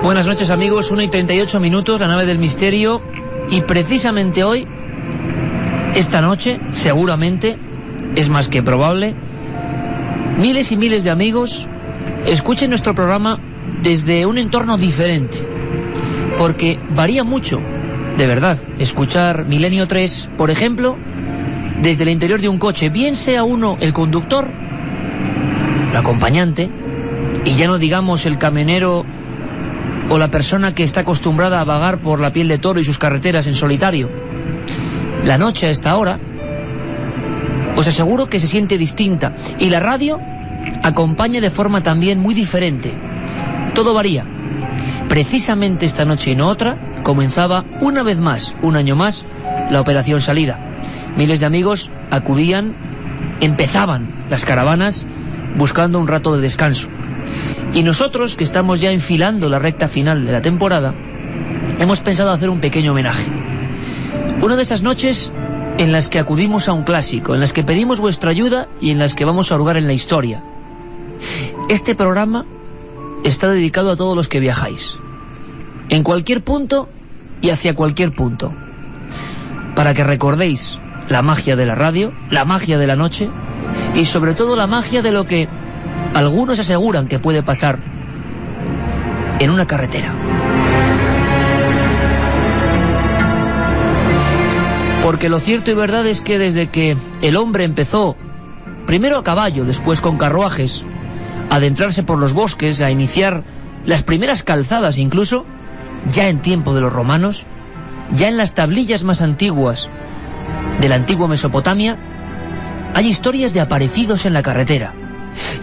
Buenas noches, amigos, 1:38, la nave del misterio. Y precisamente hoy, esta noche, seguramente, es más que probable, miles y miles de amigos escuchen nuestro programa desde un entorno diferente. Porque varía mucho, de verdad, escuchar Milenio 3, por ejemplo, desde el interior de un coche, bien sea uno el conductor, el acompañante, y ya no digamos el camionero o la persona que está acostumbrada a vagar por la piel de toro y sus carreteras en solitario. La noche a esta hora, os aseguro que se siente distinta, y la radio acompaña de forma también muy diferente. Todo varía. Precisamente esta noche y no otra, comenzaba una vez más, un año más, la Operación Salida. Miles de amigos acudían, empezaban las caravanas buscando un rato de descanso. Y nosotros, que estamos ya enfilando la recta final de la temporada, hemos pensado hacer un pequeño homenaje. Una de esas noches en las que acudimos a un clásico, en las que pedimos vuestra ayuda y en las que vamos a hurgar en la historia. Este programa está dedicado a todos los que viajáis, en cualquier punto y hacia cualquier punto, para que recordéis la magia de la radio, la magia de la noche y sobre todo la magia de lo que algunos aseguran que puede pasar en una carretera. Porque lo cierto y verdad es que desde que el hombre empezó, primero a caballo, después con carruajes, a adentrarse por los bosques, a iniciar las primeras calzadas incluso, ya en tiempo de los romanos, ya en las tablillas más antiguas de la antigua Mesopotamia, hay historias de aparecidos en la carretera.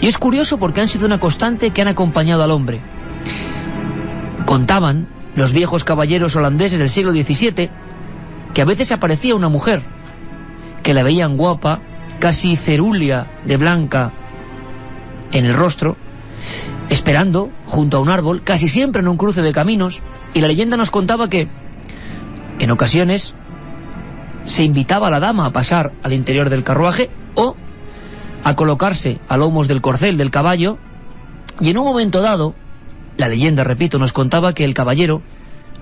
Y es curioso porque han sido una constante que han acompañado al hombre. Contaban los viejos caballeros holandeses del siglo XVII que a veces aparecía una mujer, que la veían guapa, casi cerúlea de blanca en el rostro, esperando junto a un árbol, casi siempre en un cruce de caminos, y la leyenda nos contaba que, en ocasiones, se invitaba a la dama a pasar al interior del carruaje o a colocarse a lomos del corcel del caballo, y en un momento dado, la leyenda, repito, nos contaba que el caballero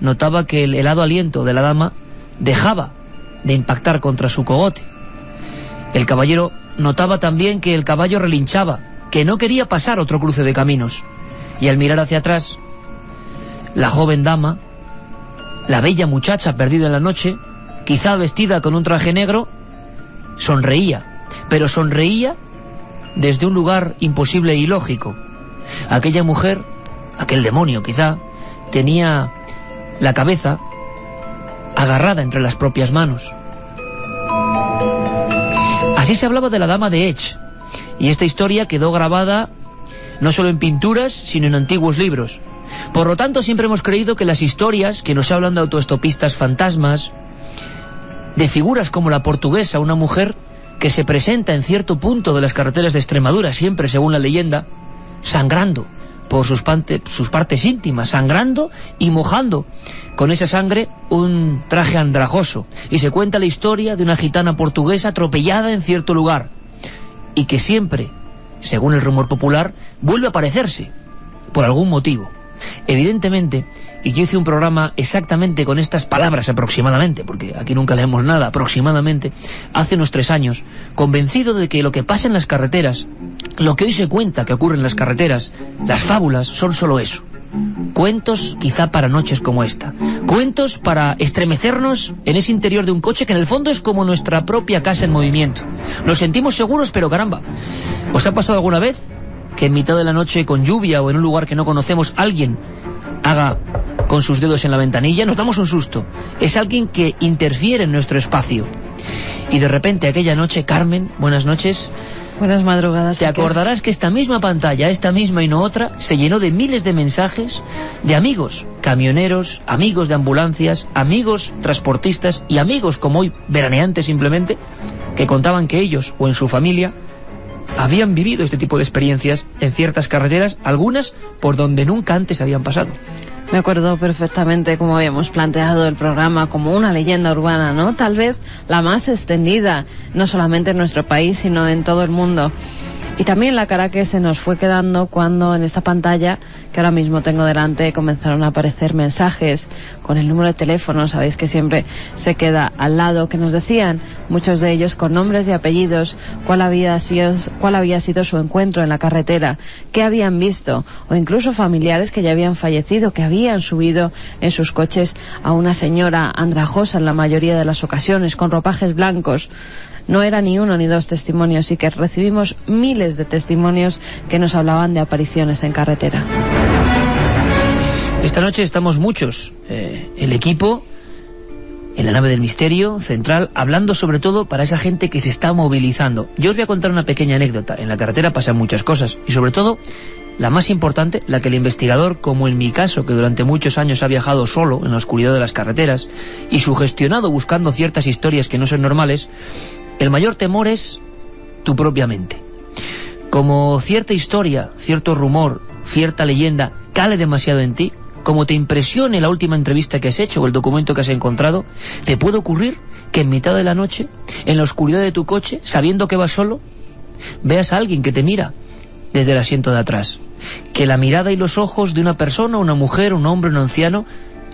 notaba que el helado aliento de la dama dejaba de impactar contra su cogote. El caballero notaba también que el caballo relinchaba, que no quería pasar otro cruce de caminos, y al mirar hacia atrás, la joven dama, la bella muchacha perdida en la noche, quizá vestida con un traje negro, sonreía, pero sonreía desde un lugar imposible e ilógico. Aquella mujer, aquel demonio quizá, tenía la cabeza agarrada entre las propias manos. Así se hablaba de la dama de Ech, y esta historia quedó grabada no solo en pinturas, sino en antiguos libros. Por lo tanto, siempre hemos creído que las historias que nos hablan de autoestopistas fantasmas, de figuras como la portuguesa, una mujer que se presenta en cierto punto de las carreteras de Extremadura, siempre según la leyenda, sangrando por sus partes íntimas, sangrando y mojando con esa sangre un traje andrajoso. Y se cuenta la historia de una gitana portuguesa atropellada en cierto lugar, y que siempre, según el rumor popular, vuelve a aparecerse, por algún motivo. Evidentemente, y yo hice un programa exactamente con estas palabras aproximadamente, porque aquí nunca leemos nada, aproximadamente, hace unos 3 años, convencido de que lo que pasa en las carreteras, lo que hoy se cuenta que ocurre en las carreteras, las fábulas, son solo eso. Cuentos quizá para noches como esta. Cuentos para estremecernos en ese interior de un coche que en el fondo es como nuestra propia casa en movimiento. Nos sentimos seguros, pero caramba, ¿os ha pasado alguna vez que en mitad de la noche, con lluvia o en un lugar que no conocemos, alguien haga con sus dedos en la ventanilla? Nos damos un susto. Es alguien que interfiere en nuestro espacio. Y de repente aquella noche, Carmen, buenas noches. Buenas madrugadas. Te acordarás que esta misma pantalla, esta misma y no otra, se llenó de miles de mensajes de amigos camioneros, amigos de ambulancias, amigos transportistas y amigos como hoy veraneantes simplemente, que contaban que ellos o en su familia habían vivido este tipo de experiencias en ciertas carreteras, algunas por donde nunca antes habían pasado. Me acuerdo perfectamente cómo habíamos planteado el programa como una leyenda urbana, ¿no? Tal vez la más extendida, no solamente en nuestro país, sino en todo el mundo. Y también la cara que se nos fue quedando cuando en esta pantalla que ahora mismo tengo delante comenzaron a aparecer mensajes con el número de teléfono, sabéis que siempre se queda al lado, que nos decían, muchos de ellos con nombres y apellidos, cuál había sido su encuentro en la carretera, qué habían visto, o incluso familiares que ya habían fallecido, que habían subido en sus coches a una señora andrajosa en la mayoría de las ocasiones, con ropajes blancos. No era ni uno ni dos testimonios, y que recibimos miles de testimonios que nos hablaban de apariciones en carretera. Esta noche estamos muchos, el equipo, en la nave del misterio central, hablando sobre todo para esa gente que se está movilizando. Yo os voy a contar una pequeña anécdota. En la carretera pasan muchas cosas, y sobre todo, la más importante, la que el investigador, como en mi caso, que durante muchos años ha viajado solo en la oscuridad de las carreteras, y sugestionado buscando ciertas historias que no son normales, el mayor temor es tu propia mente. Como cierta historia, cierto rumor, cierta leyenda cale demasiado en ti, como te impresione la última entrevista que has hecho o el documento que has encontrado, te puede ocurrir que en mitad de la noche, en la oscuridad de tu coche, sabiendo que vas solo, veas a alguien que te mira desde el asiento de atrás. Que la mirada y los ojos de una persona, una mujer, un hombre, un anciano,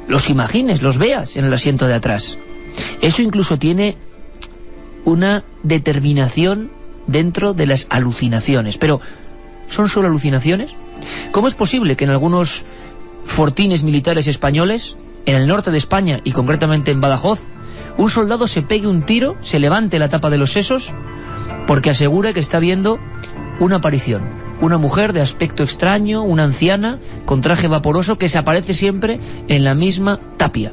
los imagines, los veas en el asiento de atrás. Eso incluso tiene una determinación dentro de las alucinaciones. Pero, ¿son solo alucinaciones? ¿Cómo es posible que en algunos fortines militares españoles, en el norte de España y concretamente en Badajoz, un soldado se pegue un tiro, se levante la tapa de los sesos, porque asegura que está viendo una aparición? Una mujer de aspecto extraño, una anciana con traje vaporoso que se aparece siempre en la misma tapia.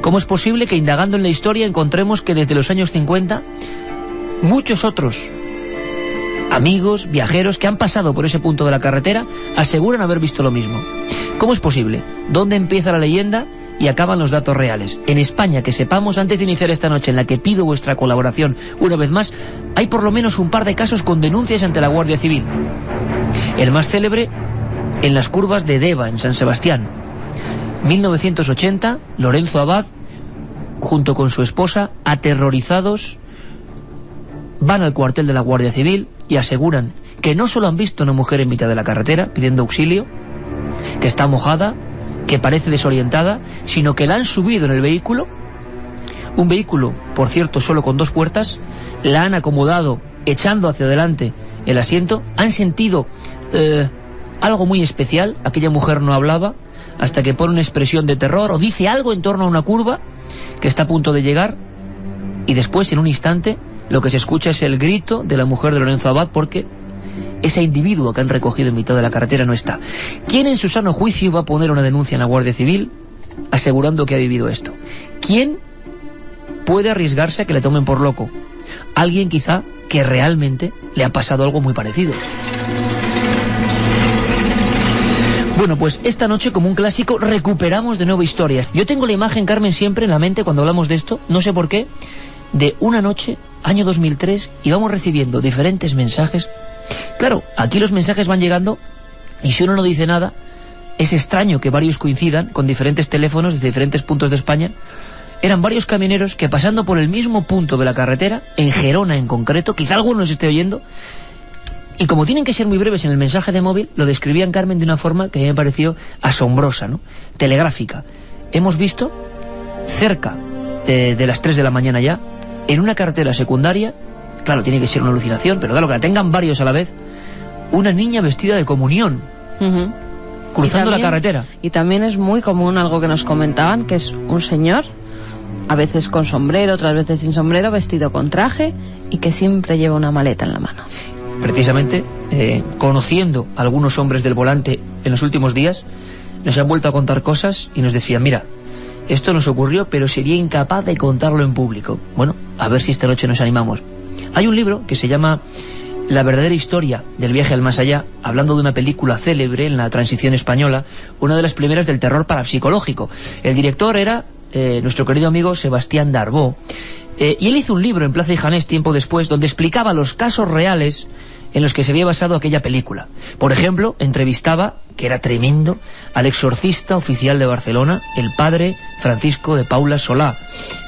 ¿Cómo es posible que indagando en la historia encontremos que desde los años 50 muchos otros amigos, viajeros que han pasado por ese punto de la carretera aseguran haber visto lo mismo? ¿Cómo es posible? ¿Dónde empieza la leyenda y acaban los datos reales? En España, que sepamos, antes de iniciar esta noche en la que pido vuestra colaboración una vez más, hay por lo menos un par de casos con denuncias ante la Guardia Civil. El más célebre en las curvas de Deva, en San Sebastián. 1980, Lorenzo Abad, junto con su esposa, aterrorizados, van al cuartel de la Guardia Civil y aseguran que no solo han visto a una mujer en mitad de la carretera pidiendo auxilio, que está mojada, que parece desorientada, sino que la han subido en el vehículo, un vehículo, por cierto, solo con 2 puertas, la han acomodado echando hacia adelante el asiento, han sentido algo muy especial. Aquella mujer no hablaba hasta que pone una expresión de terror o dice algo en torno a una curva que está a punto de llegar, y después, en un instante, lo que se escucha es el grito de la mujer de Lorenzo Abad, porque ese individuo que han recogido en mitad de la carretera no está. ¿Quién en su sano juicio va a poner una denuncia en la Guardia Civil asegurando que ha vivido esto? ¿Quién puede arriesgarse a que le tomen por loco? Alguien quizá que realmente le ha pasado algo muy parecido. Bueno, pues esta noche, como un clásico, recuperamos de nuevo historias. Yo tengo la imagen, Carmen, siempre en la mente cuando hablamos de esto, no sé por qué, de una noche, año 2003, y vamos recibiendo diferentes mensajes. Claro, aquí los mensajes van llegando, y si uno no dice nada, es extraño que varios coincidan con diferentes teléfonos desde diferentes puntos de España. Eran varios camioneros que, pasando por el mismo punto de la carretera, en Gerona en concreto, quizá alguno nos esté oyendo, y como tienen que ser muy breves en el mensaje de móvil, lo describían, Carmen, de una forma que a mí me pareció asombrosa, ¿no? Telegráfica. Hemos visto, cerca de las 3 de la mañana ya, en una carretera secundaria, claro, tiene que ser una alucinación, pero claro, que la tengan varios a la vez, una niña vestida de comunión, cruzando la carretera. Y también es muy común algo que nos comentaban, que es un señor, a veces con sombrero, otras veces sin sombrero, vestido con traje, y que siempre lleva una maleta en la mano. Precisamente, conociendo a algunos hombres del volante en los últimos días, nos han vuelto a contar cosas y nos decían, mira, esto nos ocurrió, pero sería incapaz de contarlo en público. Bueno, a ver si esta noche nos animamos. Hay un libro que se llama La verdadera historia del viaje al más allá, hablando de una película célebre en la transición española, una de las primeras del terror parapsicológico. El director era nuestro querido amigo Sebastián Darbó, y él hizo un libro en Plaza y Janés tiempo después, donde explicaba los casos reales en los que se había basado aquella película. Por ejemplo, entrevistaba, que era tremendo, al exorcista oficial de Barcelona, el padre Francisco de Paula Solá.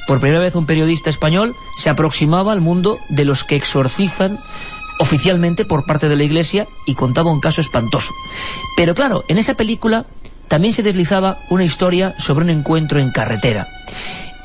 Por primera vez un periodista español se aproximaba al mundo de los que exorcizan oficialmente por parte de la Iglesia, y contaba un caso espantoso. Pero claro, en esa película también se deslizaba una historia sobre un encuentro en carretera.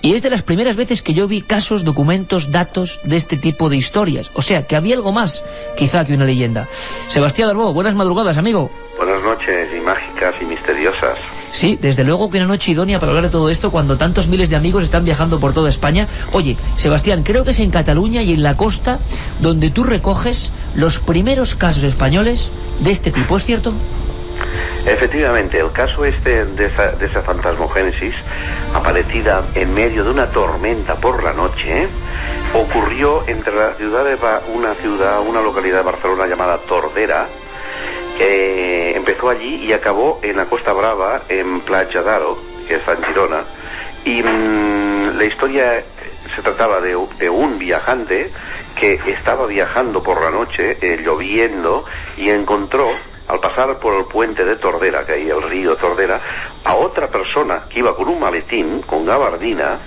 Y es de las primeras veces que yo vi casos, documentos, datos de este tipo de historias. O sea, que había algo más, quizá, que una leyenda. Sebastián Darbó, buenas madrugadas, amigo. Buenas noches, y mágicas y misteriosas. Sí, desde luego que una noche idónea para hablar de todo esto cuando tantos miles de amigos están viajando por toda España. Oye, Sebastián, creo que es en Cataluña y en la costa donde tú recoges los primeros casos españoles de este tipo, ¿es cierto? Efectivamente, el caso de esa fantasmogénesis aparecida en medio de una tormenta por la noche, ocurrió entre una localidad de Barcelona llamada Tordera, que empezó allí y acabó en la Costa Brava, en Platja d'Aro, que está en Girona. Y la historia se trataba de un viajante que estaba viajando por la noche, lloviendo, y encontró, al pasar por el puente de Tordera, que hay el río Tordera, a otra persona que iba con un maletín, con gabardina,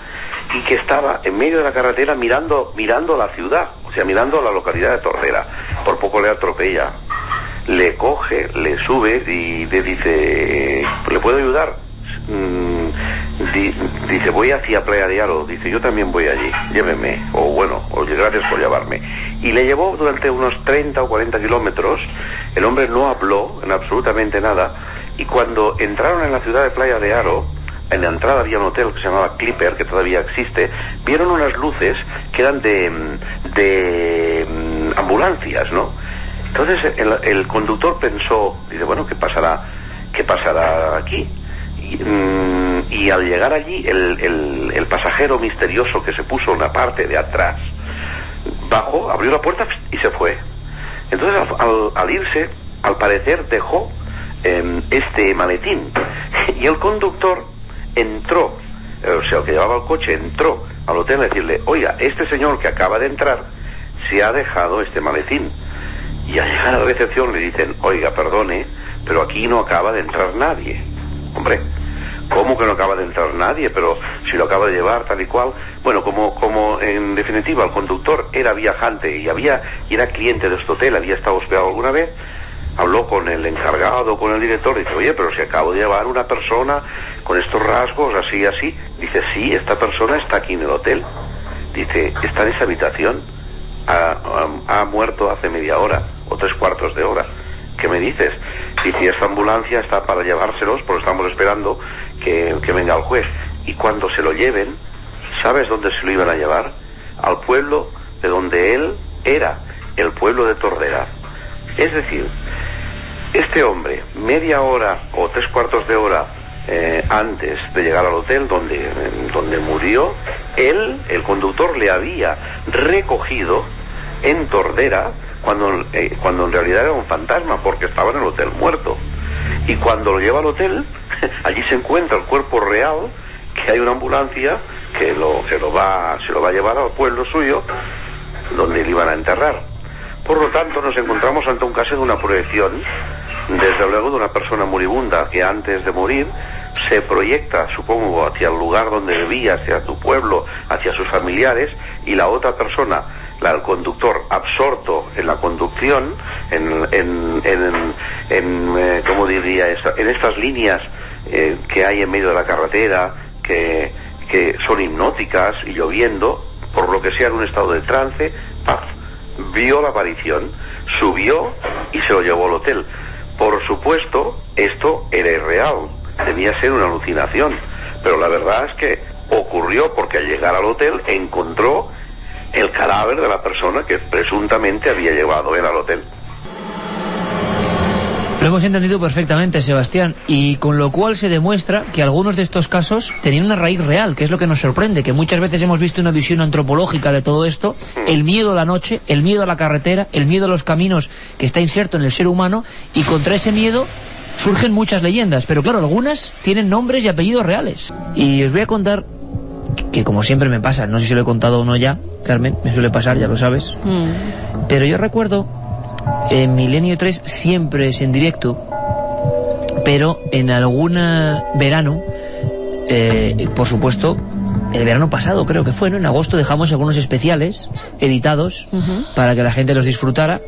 y que estaba en medio de la carretera mirando la ciudad, o sea, mirando la localidad de Tordera. Por poco le atropella. Le coge, le sube y le dice, ¿le puedo ayudar? Dice, voy hacia Playa de Aro. Dice, yo también voy allí, lléveme. O bueno, oye, gracias por llevarme. Y le llevó durante unos 30 o 40 kilómetros. El hombre no habló en absolutamente nada. Y cuando entraron en la ciudad de Playa de Aro, en la entrada había un hotel que se llamaba Clipper, que todavía existe. Vieron unas luces que eran de ambulancias, ¿no? Entonces el conductor pensó, dice, bueno, ¿qué pasará aquí? Y al llegar allí, el pasajero misterioso que se puso en la parte de atrás, bajó, abrió la puerta y se fue. Entonces al irse, al parecer dejó este maletín, y el conductor entró, o sea, el que llevaba el coche entró al hotel a decirle, oiga, este señor que acaba de entrar se ha dejado este maletín. Y al llegar a la recepción le dicen, oiga, perdone, pero aquí no acaba de entrar nadie. Hombre, ¿cómo que no acaba de entrar nadie? Pero si lo acaba de llevar tal y cual. Bueno, como en definitiva el conductor era viajante y era cliente de este hotel, había estado hospedado alguna vez, habló con el encargado, con el director, y dice, oye, pero si acabo de llevar una persona con estos rasgos, así. Dice, sí, esta persona está aquí en el hotel. Dice, está en esa habitación. Ha muerto hace media hora o 3/4 de hora. ¿Qué me dices? Dice, esta ambulancia está para llevárselos porque estamos esperando que venga el juez. Y cuando se lo lleven, ¿sabes dónde se lo iban a llevar? Al pueblo de donde él era, el pueblo de Tordera. Es decir, este hombre, media hora o 3/4 de hora antes de llegar al hotel donde murió, el conductor le había recogido en Tordera cuando en realidad era un fantasma, porque estaba en el hotel muerto. Y cuando lo lleva al hotel, allí se encuentra el cuerpo real, que hay una ambulancia que se lo va a llevar al pueblo suyo, donde le iban a enterrar. Por lo tanto, nos encontramos ante un caso de una proyección, desde luego, de una persona moribunda que antes de morir se proyecta, supongo, hacia el lugar donde vivía, hacia su pueblo, hacia sus familiares, y la otra persona, el conductor, absorto en la conducción, ¿cómo diría? En estas líneas que hay en medio de la carretera, que son hipnóticas, y lloviendo, por lo que sea en un estado de trance, ¡paf!, vio la aparición, subió y se lo llevó al hotel. Por supuesto, esto era irreal, debía ser una alucinación, pero la verdad es que ocurrió porque al llegar al hotel encontró el cadáver de la persona que presuntamente había llevado él al hotel. Lo hemos entendido perfectamente, Sebastián, y con lo cual se demuestra que algunos de estos casos tenían una raíz real, que es lo que nos sorprende, que muchas veces hemos visto una visión antropológica de todo esto, el miedo a la noche, el miedo a la carretera, el miedo a los caminos que está inserto en el ser humano, y contra ese miedo surgen muchas leyendas, pero claro, algunas tienen nombres y apellidos reales. Y os voy a contar que, como siempre me pasa, no sé si lo he contado o no ya, Carmen, me suele pasar, ya lo sabes, pero yo recuerdo en Milenio 3 siempre es en directo, pero en algún verano, por supuesto, el verano pasado creo que fue, ¿no? En agosto dejamos algunos especiales editados para que la gente los disfrutara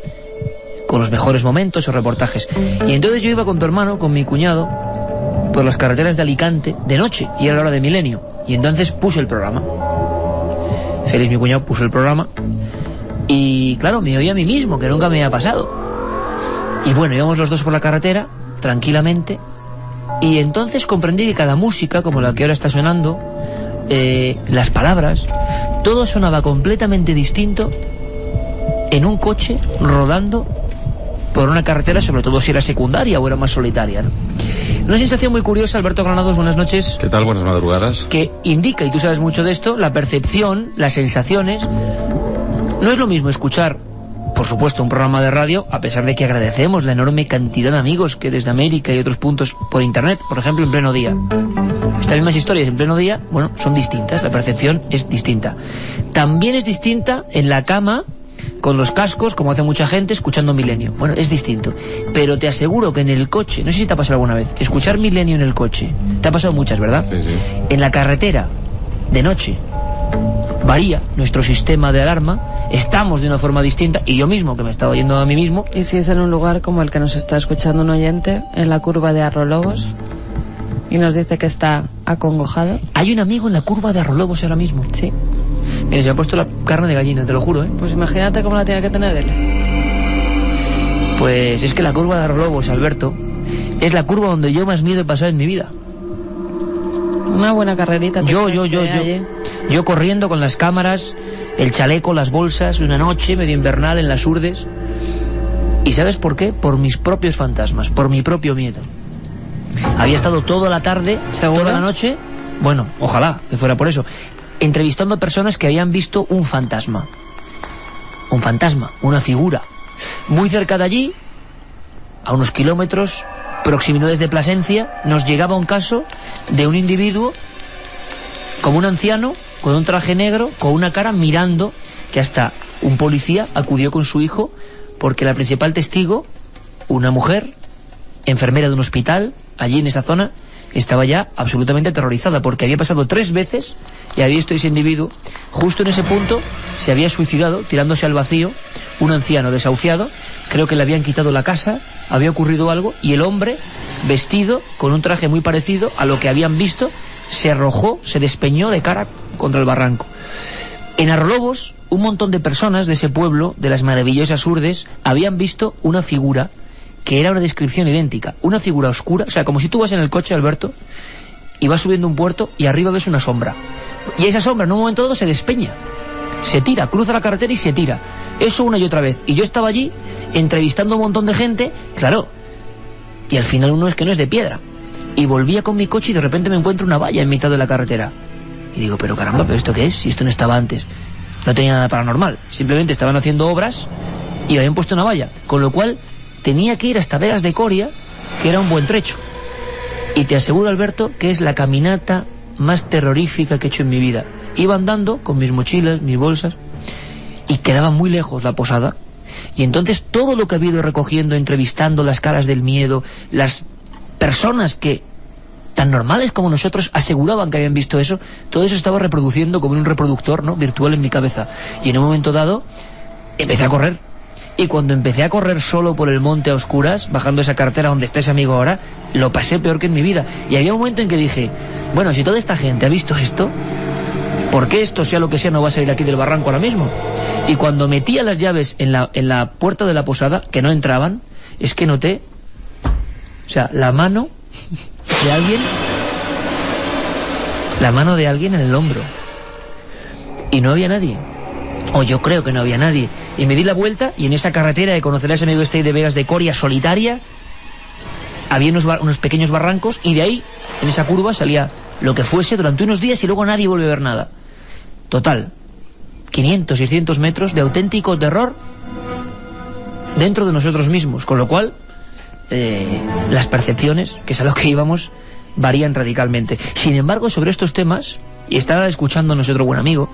con los mejores momentos o reportajes. Y entonces yo iba con tu hermano, con mi cuñado, por las carreteras de Alicante de noche, y era la hora de Milenio, y entonces puse el programa. Félix, mi cuñado, puso el programa y claro, me oí a mí mismo, que nunca me había pasado. Y bueno, íbamos los dos por la carretera tranquilamente, y entonces comprendí que cada música, como la que ahora está sonando, las palabras, todo sonaba completamente distinto en un coche rodando por una carretera, sobre todo si era secundaria o era más solitaria, ¿no? Una sensación muy curiosa. Alberto Granados, buenas noches. ¿Qué tal? Buenas madrugadas. Que indica, y tú sabes mucho de esto, la percepción, las sensaciones. No es lo mismo escuchar, por supuesto, un programa de radio, a pesar de que agradecemos la enorme cantidad de amigos que desde América y otros puntos por internet, por ejemplo, en pleno día. Estas mismas historias en pleno día, bueno, son distintas, la percepción es distinta. También es distinta en la cama, con los cascos, como hace mucha gente, escuchando Milenio. Bueno, es distinto. Pero te aseguro que en el coche, no sé si te ha pasado alguna vez, escuchar Milenio en el coche, te ha pasado muchas, ¿verdad? Sí, sí. En la carretera, de noche, varía nuestro sistema de alarma, estamos de una forma distinta, y yo mismo, que me estaba oyendo a mí mismo. Y si es en un lugar como el que nos está escuchando un oyente, en la curva de Arrolobos, y nos dice que está acongojado. Hay un amigo en la curva de Arrolobos ahora mismo. Sí. Mira, se ha puesto la carne de gallina, te lo juro, ¿eh? Pues imagínate cómo la tiene que tener él. Pues es que la curva de Arrolobos, Alberto, es la curva donde yo más miedo he pasado en mi vida. Una buena carrerita. Yo corriendo con las cámaras, el chaleco, las bolsas, una noche medio invernal en las Urdes. ¿Y sabes por qué? Por mis propios fantasmas, por mi propio miedo. Había estado toda la tarde, ¿seguro? Toda la noche, bueno, ojalá que fuera por eso, entrevistando a personas que habían visto un fantasma, una figura, muy cerca de allí, a unos kilómetros, proximidades de Plasencia, nos llegaba un caso de un individuo, como un anciano, con un traje negro, con una cara mirando, que hasta un policía acudió con su hijo, porque la principal testigo, una mujer, enfermera de un hospital, allí en esa zona, estaba ya absolutamente aterrorizada, porque había pasado 3 veces y había visto ese individuo. Justo en ese punto se había suicidado, tirándose al vacío, un anciano desahuciado. Creo que le habían quitado la casa, había ocurrido algo, y el hombre, vestido con un traje muy parecido a lo que habían visto, se arrojó, se despeñó de cara contra el barranco. En Arrolobos, un montón de personas de ese pueblo, de las maravillosas Urdes, habían visto una figura que era una descripción idéntica, una figura oscura, o sea, como si tú vas en el coche, Alberto, y vas subiendo un puerto y arriba ves una sombra, y esa sombra en un momento dado se despeña, se tira, cruza la carretera y se tira, eso una y otra vez. Y yo estaba allí entrevistando a un montón de gente, claro, y al final uno es que no es de piedra, y volvía con mi coche y de repente me encuentro una valla en mitad de la carretera, y digo, pero caramba, ¿pero esto qué es? Si esto no estaba antes. No tenía nada paranormal, simplemente estaban haciendo obras y habían puesto una valla, con lo cual tenía que ir hasta Vegas de Coria, que era un buen trecho. Y te aseguro, Alberto, que es la caminata más terrorífica que he hecho en mi vida. Iba andando con mis mochilas, mis bolsas, y quedaba muy lejos la posada. Y entonces todo lo que había ido recogiendo, entrevistando las caras del miedo, las personas que, tan normales como nosotros, aseguraban que habían visto eso, todo eso estaba reproduciendo como en un reproductor, ¿no?, virtual en mi cabeza. Y en un momento dado empecé a correr. Y cuando empecé a correr solo por el monte a oscuras, bajando esa carretera donde está ese amigo ahora, lo pasé peor que en mi vida. Y había un momento en que dije, bueno, si toda esta gente ha visto esto, ¿por qué esto, sea lo que sea, no va a salir aquí del barranco ahora mismo? Y cuando metía las llaves en la puerta de la posada, que no entraban, es que noté, o sea, la mano de alguien en el hombro. Y no había nadie. O yo creo que no había nadie. Y me di la vuelta, y en esa carretera de conocer a ese amigo de Vegas de Coria, solitaria, había unos pequeños barrancos, y de ahí, en esa curva, salía lo que fuese durante unos días y luego nadie vuelve a ver nada. Total, 500, 600 metros de auténtico terror dentro de nosotros mismos, con lo cual las percepciones, que es a lo que íbamos, varían radicalmente. Sin embargo, sobre estos temas, y estaba escuchándonos otro buen amigo,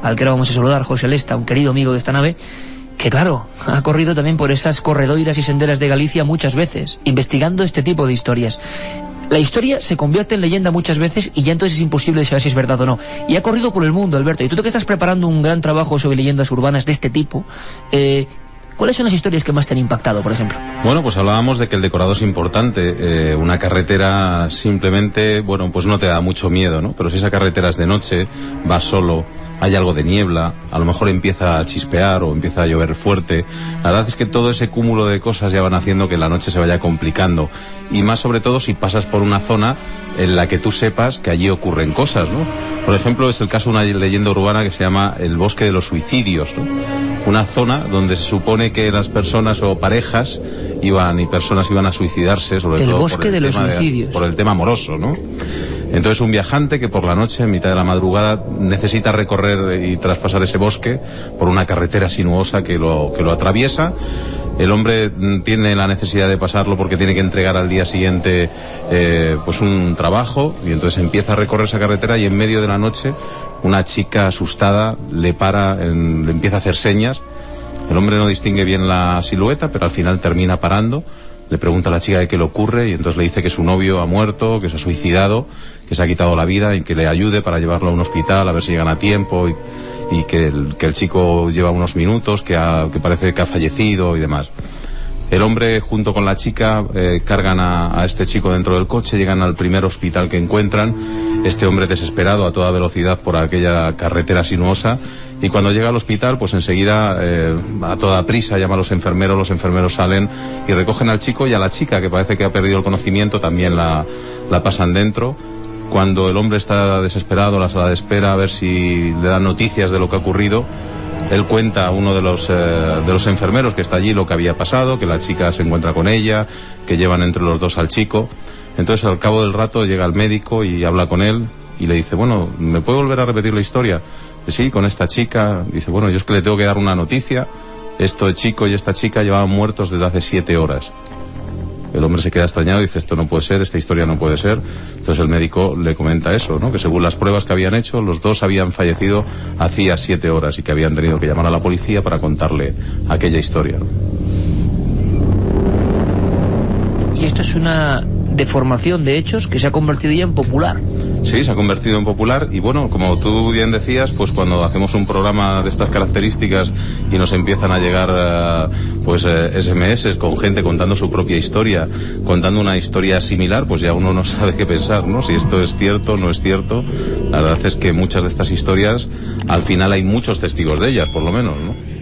al que ahora vamos a saludar, José Lesta, un querido amigo de esta nave, que claro, ha corrido también por esas corredoiras y senderas de Galicia muchas veces, investigando este tipo de historias. la historia se convierte en leyenda muchas veces y ya entonces es imposible saber si es verdad o no. Y ha corrido por el mundo, Alberto. Y tú que estás preparando un gran trabajo sobre leyendas urbanas de este tipo, ¿cuáles son las historias que más te han impactado, por ejemplo? Bueno, pues hablábamos de que el decorado es importante. Una carretera simplemente, bueno, pues no te da mucho miedo, ¿no? Pero si esa carretera es de noche, vas solo, hay algo de niebla, a lo mejor empieza a chispear o empieza a llover fuerte. La verdad es que todo ese cúmulo de cosas ya van haciendo que la noche se vaya complicando. Y más sobre todo si pasas por una zona en la que tú sepas que allí ocurren cosas, ¿no? Por ejemplo, es el caso de una leyenda urbana que se llama el Bosque de los Suicidios, ¿no? Una zona donde se supone que las personas o parejas personas iban a suicidarse, sobre todo Bosque de los Suicidios. Por el tema amoroso, ¿no? Entonces un viajante que por la noche, en mitad de la madrugada, necesita recorrer y traspasar ese bosque por una carretera sinuosa que lo atraviesa. El hombre tiene la necesidad de pasarlo porque tiene que entregar al día siguiente pues un trabajo, y entonces empieza a recorrer esa carretera y en medio de la noche una chica asustada le empieza a hacer señas. El hombre no distingue bien la silueta, pero al final termina parando. Le pregunta a la chica de qué le ocurre y entonces le dice que su novio ha muerto, que se ha suicidado, que se ha quitado la vida y que le ayude para llevarlo a un hospital a ver si llegan a tiempo, y que el chico lleva unos minutos, que parece que ha fallecido y demás. El hombre junto con la chica cargan a este chico dentro del coche, llegan al primer hospital que encuentran. Este hombre desesperado a toda velocidad por aquella carretera sinuosa, y cuando llega al hospital pues enseguida a toda prisa llama a los enfermeros salen y recogen al chico, y a la chica, que parece que ha perdido el conocimiento, también la pasan dentro. Cuando el hombre está desesperado en la sala de espera a ver si le dan noticias de lo que ha ocurrido, él cuenta a uno de los enfermeros que está allí lo que había pasado, que la chica se encuentra con ella, que llevan entre los dos al chico. Entonces al cabo del rato llega el médico y habla con él y le dice, bueno, ¿me puede volver a repetir la historia? Sí, con esta chica. Dice, bueno, yo es que le tengo que dar una noticia. Este chico y esta chica llevaban muertos desde hace 7 horas. El hombre se queda extrañado y dice, esto no puede ser, esta historia no puede ser. Entonces el médico le comenta eso, ¿no? Que según las pruebas que habían hecho, los dos habían fallecido hacía 7 horas y que habían tenido que llamar a la policía para contarle aquella historia, ¿no? Y esto es una deformación de hechos que se ha convertido ya en popular. Sí, se ha convertido en popular y bueno, como tú bien decías, pues cuando hacemos un programa de estas características y nos empiezan a llegar SMS con gente contando su propia historia, contando una historia similar, pues ya uno no sabe qué pensar, ¿no? Si esto es cierto o no es cierto. La verdad es que muchas de estas historias, al final hay muchos testigos de ellas, por lo menos, ¿no?